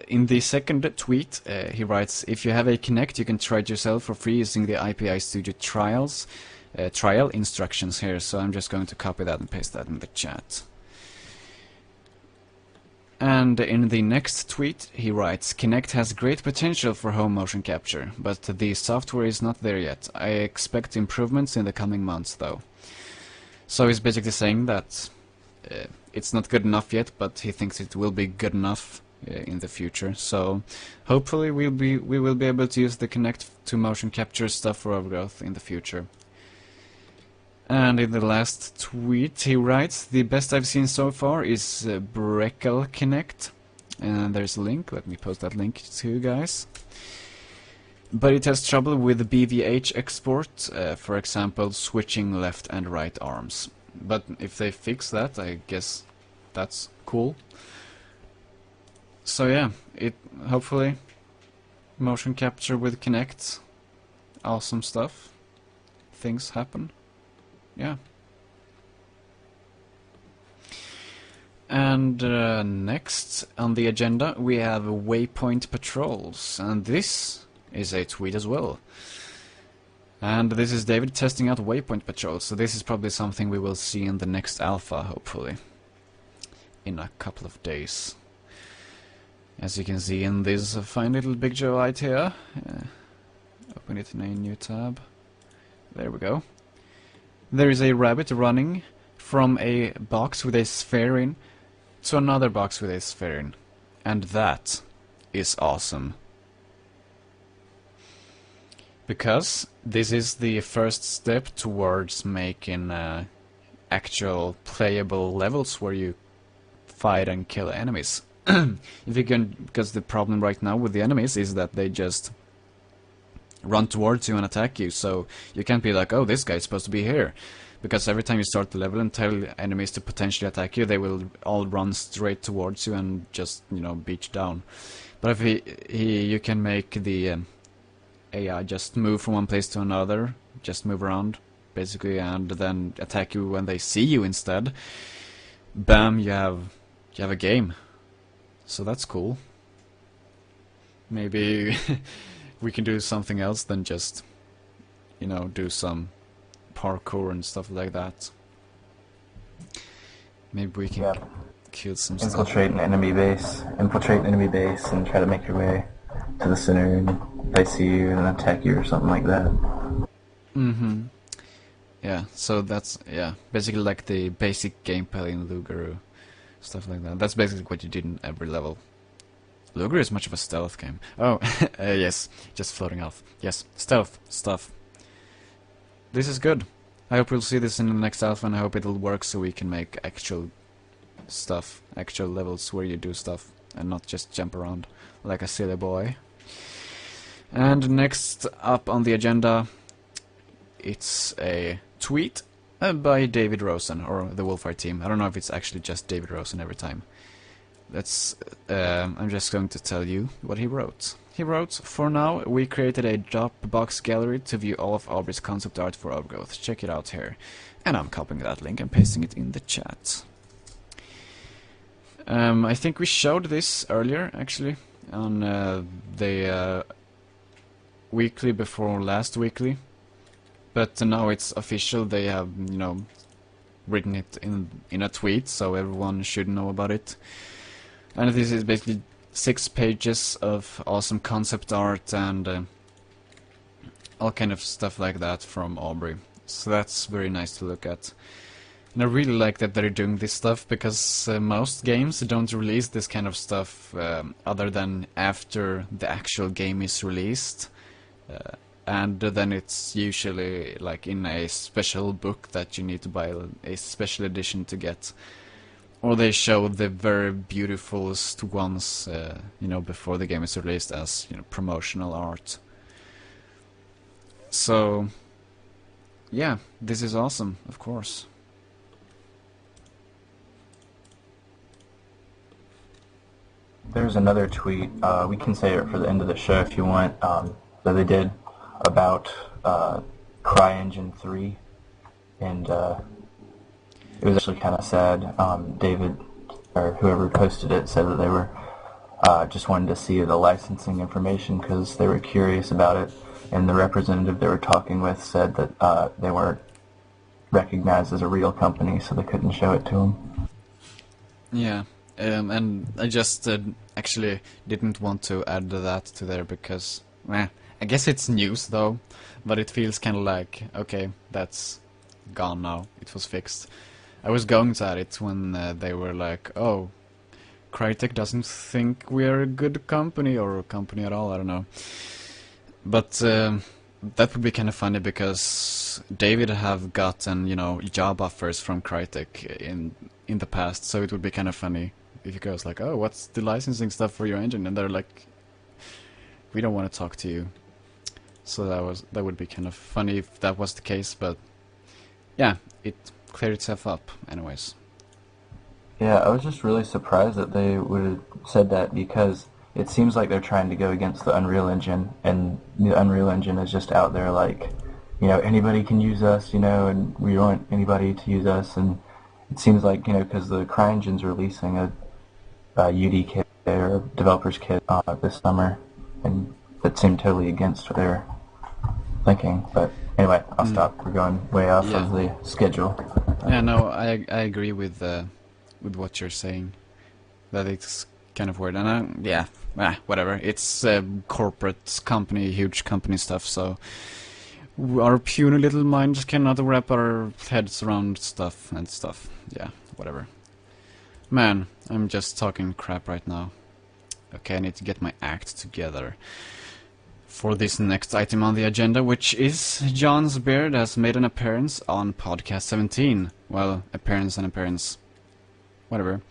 in the second tweet, he writes, if you have a Kinect, you can try it yourself for free using the IPI Studio trial instructions here. So I'm just going to copy that and paste that in the chat. And in the next tweet, he writes, Kinect has great potential for home motion capture, but the software is not there yet. I expect improvements in the coming months, though. So he's basically saying that it's not good enough yet, but he thinks it will be good enough in the future. So hopefully we will be able to use the Kinect to motion capture stuff for Overgrowth in the future. And in the last tweet he writes, the best I've seen so far is Breckle Kinect. And there's a link, let me post that link to you guys. But it has trouble with BVH export, for example switching left and right arms. But if they fix that, I guess that's cool. So yeah, hopefully motion capture with Kinect, awesome stuff, things happen, yeah. And next on the agenda we have waypoint patrols, and this is a tweet as well. And this is David testing out waypoint patrols, so this is probably something we will see in the next alpha, hopefully, in a couple of days. As you can see in this fine little picture right here, open it in a new tab, there we go. There is a rabbit running from a box with a sphere in to another box with a sphere in, and that is awesome. Because this is the first step towards making actual playable levels where you fight and kill enemies. If you can, because the problem right now with the enemies is that they just run towards you and attack you, so you can't be like, oh, this guy's supposed to be here, because every time you start the level and tell enemies to potentially attack you, they will all run straight towards you and just, you know, beat you down. But if you can make the AI just move from one place to another, just move around basically, and then attack you when they see you instead, bam, you have a game. So that's cool. Maybe we can do something else than just, you know, do some parkour and stuff like that. Maybe we can kill some stuff. Infiltrate an enemy base, and try to make your way to the center, and they see you and attack you or something like that. Mm-hmm. Yeah, so that's, yeah, basically like the basic gameplay in Lugaru. Stuff like that. That's basically what you did in every level. Lugaru is much of a stealth game. Oh, yes, just floating off. Yes, stealth stuff. This is good. I hope we'll see this in the next alpha, and I hope it'll work so we can make actual stuff, actual levels where you do stuff, and not just jump around like a silly boy. And next up on the agenda, it's a tweet by David Rosen, or the Wolfire team. I don't know if it's actually just David Rosen every time. That's, I'm just going to tell you what he wrote. He wrote, for now, we created a Dropbox gallery to view all of Aubrey's concept art for Overgrowth. Check it out here. And I'm copying that link and pasting it in the chat. I think we showed this earlier, actually, on the weekly before last weekly. But now it's official. They have, you know, written it in a tweet, so everyone should know about it. And this is basically 6 pages of awesome concept art and all kind of stuff like that from Aubrey. So that's very nice to look at. And I really like that they're doing this stuff, because most games don't release this kind of stuff other than after the actual game is released. And then it's usually like in a special book that you need to buy a special edition to get. Or they show the very beautifulest ones, you know, before the game is released as, you know, promotional art. So, yeah, this is awesome, of course. There's another tweet, we can say it for the end of the show if you want, that they did about CryEngine 3, and it was actually kind of sad. David, or whoever posted it, said that they were just wanted to see the licensing information because they were curious about it. And the representative they were talking with said that they weren't recognized as a real company, so they couldn't show it to them. Yeah, and I just actually didn't want to add that to there because, I guess it's news though, but it feels kind of like, okay, that's gone now. It was fixed. I was going to add it when they were like, oh, Crytek doesn't think we're a good company or a company at all, I don't know. But that would be kind of funny because David have gotten, job offers from Crytek in the past, so it would be kind of funny if he goes like, oh, what's the licensing stuff for your engine? And they're like, we don't want to talk to you. So that would be kind of funny if that was the case, but yeah, it cleared itself up anyways. Yeah, I was just really surprised that they would have said that because it seems like they're trying to go against the Unreal Engine, and the Unreal Engine is just out there like, anybody can use us, and we don't want anybody to use us, and it seems like, because the CryEngine's releasing a UD kit or developer's kit this summer, and that seemed totally against what they're thinking. But anyway, I'll stop. We're going way off of the schedule. Yeah, no, I agree with what you're saying. That it's kind of weird, and whatever. It's a corporate company, huge company stuff, so our puny little minds cannot wrap our heads around stuff. Yeah, whatever. Man, I'm just talking crap right now. Okay, I need to get my act together for this next item on the agenda, which is John's beard has made an appearance on podcast 17. Well, appearance. Whatever.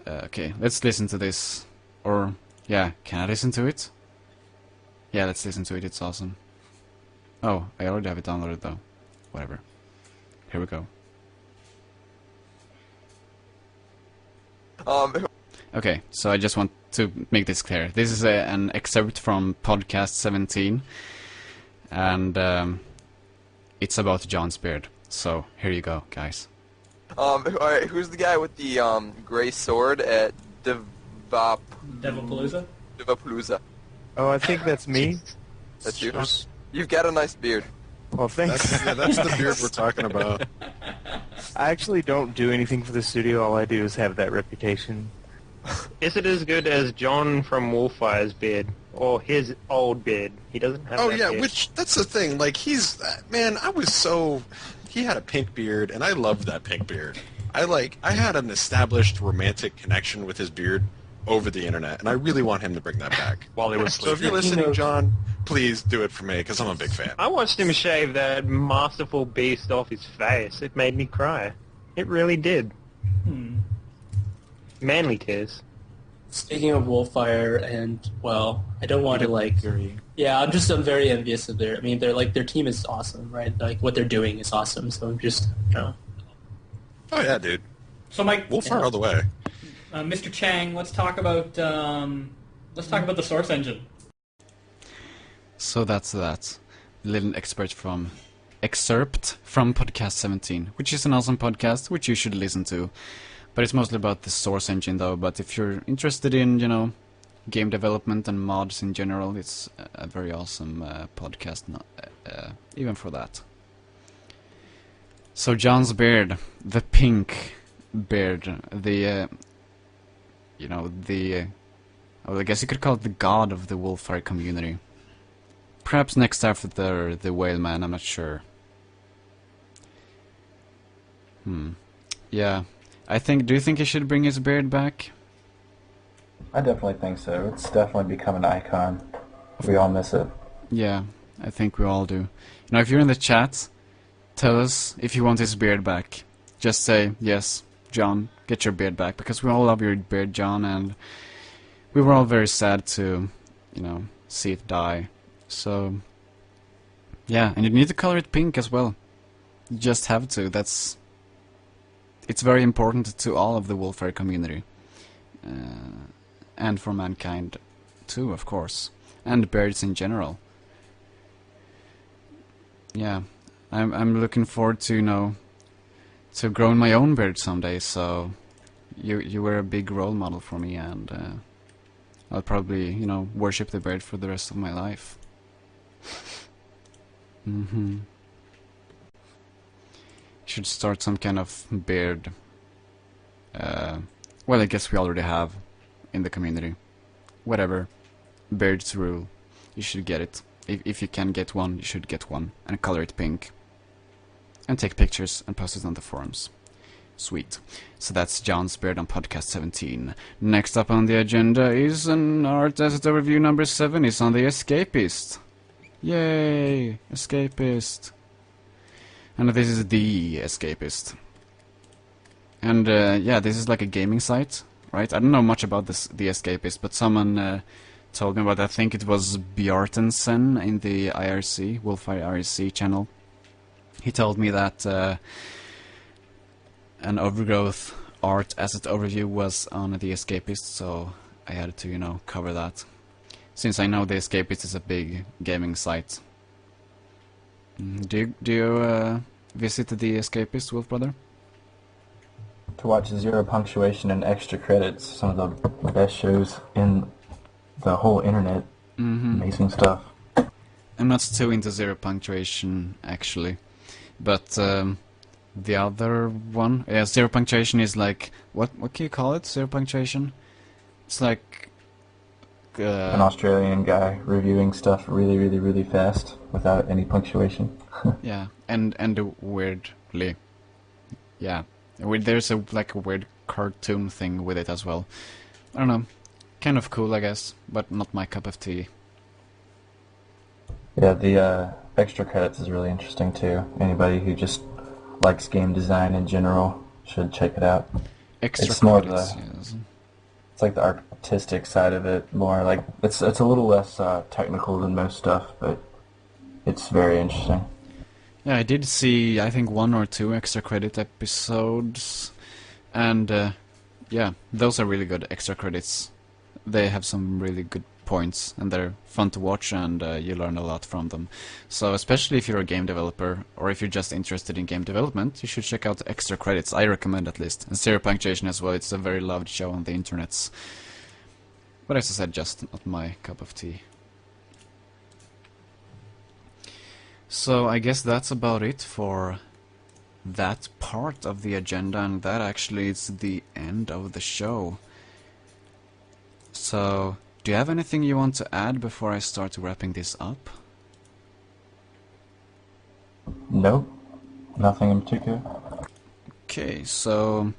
Okay, let's listen to this. Or, yeah, can I listen to it? Yeah, let's listen to it, it's awesome. Oh, I already have it downloaded though. Whatever. Here we go. Okay, so I just want to make this clear. This is an excerpt from podcast 17, and it's about John's beard. So, here you go, guys. Alright, who's the guy with the gray sword at Devapalooza? Devapalooza? Oh, I think that's me. That's you? You've got a nice beard. Well, thanks. That's the beard we're talking about. I actually don't do anything for the studio. All I do is have that reputation. Is it as good as John from Wolfire's beard? Or his old beard? He doesn't have that beard. Which, that's the thing. Like, he had a pink beard, and I loved that pink beard. I had an established romantic connection with his beard over the internet, and I really want him to bring that back. While he was So if you're listening, John, please do it for me, because I'm a big fan. I watched him shave that masterful beast off his face. It made me cry. It really did. Manly tears. Speaking of Wolfire, and well, I don't want to yeah, I'm very envious of their team is awesome, right? Like what they're doing is awesome. So I'm just, Oh yeah, dude. So Mike, Wolfire all the way. Mr. Chang, let's talk about the Source Engine. So that's that. Little excerpt from podcast 17, which is an awesome podcast, which you should listen to. But it's mostly about the Source Engine, though. But if you're interested in, game development and mods in general, it's a very awesome podcast, even for that. So John's beard, the pink beard, I guess you could call it the god of the Wolfire community. Perhaps next after the Whaleman, I'm not sure. Yeah. Do you think he should bring his beard back? I definitely think so. It's definitely become an icon. We all miss it. Yeah, I think we all do. If you're in the chat, tell us if you want his beard back. Just say, yes, John, get your beard back, because we all love your beard, John, and we were all very sad to, see it die. So, yeah, and you need to color it pink as well. You just have to. It's very important to all of the Wolfire community. And for mankind too, of course. And beards in general. Yeah. I'm looking forward to, to growing my own beard someday, so you were a big role model for me, and I'll probably, you know, worship the beard for the rest of my life. Should start some kind of beard. Well, I guess we already have in the community. Whatever. Beards rule. You should get it. If you can get one, you should get one. And color it pink. And take pictures and post it on the forums. Sweet. So that's John's beard on podcast 17. Next up on the agenda is an art asset overview number 7. It's on the Escapist. Yay! Escapist. And this is the Escapist. And yeah, this is like a gaming site, right? I don't know much about this, the Escapist, but someone told me about, I think it was Bjartensen in the IRC, Wolfire IRC channel. He told me that an Overgrowth art asset overview was on the Escapist, so I had to, you know, cover that. Since I know the Escapist is a big gaming site. Do you visit the Escapist, Wolf Brother? To watch Zero Punctuation and Extra Credits, some of the best shows in the whole internet. Amazing stuff. I'm not too into Zero Punctuation, actually. But the other one, yeah, Zero Punctuation is like, what can you call it? Zero Punctuation? It's like an Australian guy reviewing stuff really fast without any punctuation. Yeah, and weirdly, yeah, there's a like a weird cartoon thing with it as well. I don't know, kind of cool, I guess, but not my cup of tea. Yeah, the Extra Credits is really interesting too. Anybody who just likes game design in general should check it out. Extra it's more Credits, of the, yes. It's like the artistic side of it, more like it's a little less technical than most stuff, but it's very interesting. Yeah, I did see, I think, 1 or 2 Extra Credit episodes, and yeah, those are really good Extra Credits. They have some really good points, and they're fun to watch, and you learn a lot from them. So especially if you're a game developer, or if you're just interested in game development, you should check out Extra Credits. I recommend, at least. And Zero Punctuation as well. It's a very loved show on the internets. But as I said, just not my cup of tea. So I guess that's about it for that part of the agenda, and that actually is the end of the show. So, do you have anything you want to add before I start wrapping this up? Nope, nothing in particular. Okay, so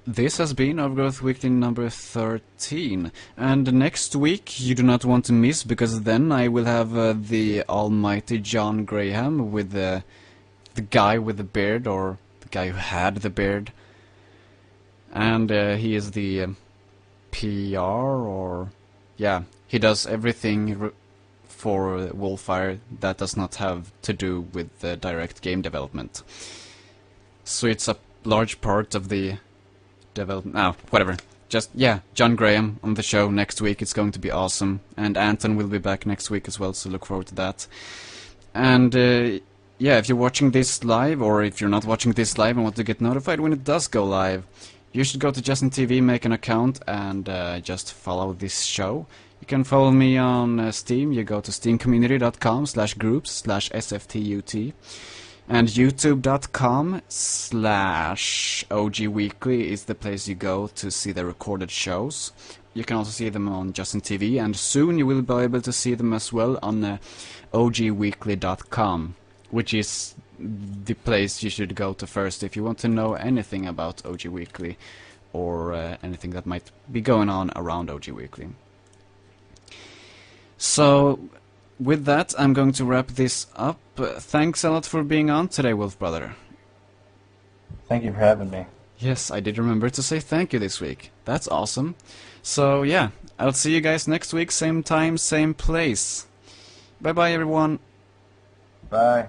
this has been Overgrowth Weekly number 13, and next week you do not want to miss, because then I will have the almighty John Graham with the guy with the beard, or the guy who had the beard, and he is the PR, or yeah, he does everything for Wolfire that does not have to do with the direct game development. So it's a large part of the development. Whatever. Just, yeah, John Graham on the show next week. It's going to be awesome. And Anton will be back next week as well, so look forward to that. And, yeah, if you're watching this live, or if you're not watching this live and want to get notified when it does go live, you should go to Justin TV, make an account, and just follow this show. You can follow me on Steam. You go to steamcommunity.com/groups/sftut. And youtube.com/OGWeekly is the place you go to see the recorded shows. You can also see them on Justin TV, and soon you will be able to see them as well on OGWeekly.com, which is the place you should go to first if you want to know anything about OG Weekly, or anything that might be going on around OG Weekly. So, with that, I'm going to wrap this up. Thanks a lot for being on today, Wolf Brother. Thank you for having me. Yes, I did remember to say thank you this week. That's awesome. So, yeah, I'll see you guys next week, same time, same place. Bye-bye, everyone. Bye.